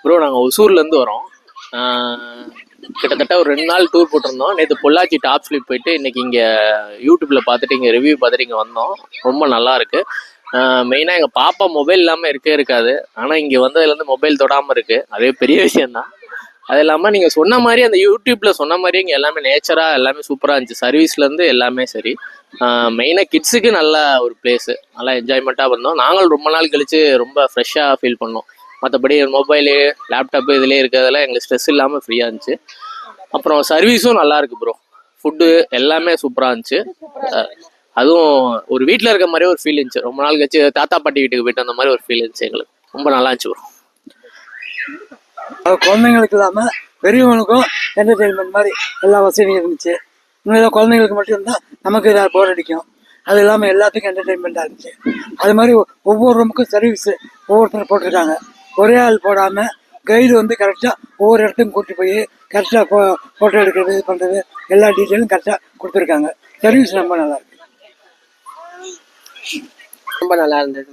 Bro நாங்கள் ஒசூர்லேருந்து வரோம். கிட்டத்தட்ட ஒரு 2 நாள் டூர் போட்டிருந்தோம். நேற்று பொள்ளாச்சி டாப் ஸ்லிப் போயிட்டு இன்றைக்கி இங்கே யூடியூப்பில் பார்த்துட்டு இங்கே ரிவ்யூ பார்த்துட்டு இங்கே வந்தோம். ரொம்ப நல்லாயிருக்கு. மெயினாக எங்கள் பாப்பா மொபைல் இல்லாமல் இருக்கே இருக்காது. ஆனால் இங்கே வந்ததுலேருந்து மொபைல் தொடாமல் இருக்குது. அதே பெரிய விஷயந்தான். அது இல்லாமல் நீங்கள் சொன்ன மாதிரி அந்த யூடியூப்பில் சொன்ன மாதிரியே இங்கே எல்லாமே நேச்சராக எல்லாமே சூப்பராக இருந்துச்சு. சர்வீஸ்லேருந்து எல்லாமே சரி. மெயினாக கிட்ஸுக்கு நல்ல ஒரு பிளேஸு. நல்லா என்ஜாய்மெண்ட்டாக இருந்தோம். நாங்களும் ரொம்ப நாள் கழித்து ரொம்ப ஃப்ரெஷ்ஷாக ஃபீல் பண்ணோம். மற்றபடி மொபைலு லேப்டாப்பு இதிலே இருக்கிறதெல்லாம் எங்களுக்கு ஸ்ட்ரெஸ் இல்லாமல் ஃப்ரீயாக இருந்துச்சு. அப்புறம் சர்வீஸும் நல்லா இருக்கு ப்ரோ. ஃபுட்டு எல்லாமே சூப்பராக இருந்துச்சு. அதுவும் ஒரு வீட்டில் இருக்க மாதிரி ஒரு ஃபீல் இருந்துச்சு. ரொம்ப நாள் கழிச்சு தாத்தா பாட்டி வீட்டுக்கு போயிட்டு அந்த மாதிரி ஒரு ஃபீல் இருந்துச்சு எங்களுக்கு. ரொம்ப நல்லா இருந்துச்சு ப்ரோ. குழந்தைங்களுக்கு இல்லாமல் பெரியவங்களுக்கும் என்டர்டெயின்மெண்ட் மாதிரி எல்லா வசதியும் இருந்துச்சு. இன்னும் குழந்தைங்களுக்கு மட்டும் இருந்தால் நமக்கு இதாக போர் அடிக்கும். அது இல்லாமல் எல்லாத்துக்கும் என்டர்டெயின்மெண்ட்டாக இருந்துச்சு. அது மாதிரி ஒவ்வொரு ரூமுக்கும் சர்வீஸு ஒவ்வொருத்தர் போட்டிருக்காங்க. ஒரே ஆள் போடாமல் கைடு வந்து கரெக்டாக ஒவ்வொரு இடத்துக்கும் கூட்டி போய் கரெக்டாக ஃபோட்டோ எடுக்கிறது இது பண்ணுறது எல்லா டீட்டெயிலும் கரெக்டாக கொடுத்துருக்காங்க. சர்வீஸ் ரொம்ப நல்லா இருக்கு. ரொம்ப நல்லா இருந்தது.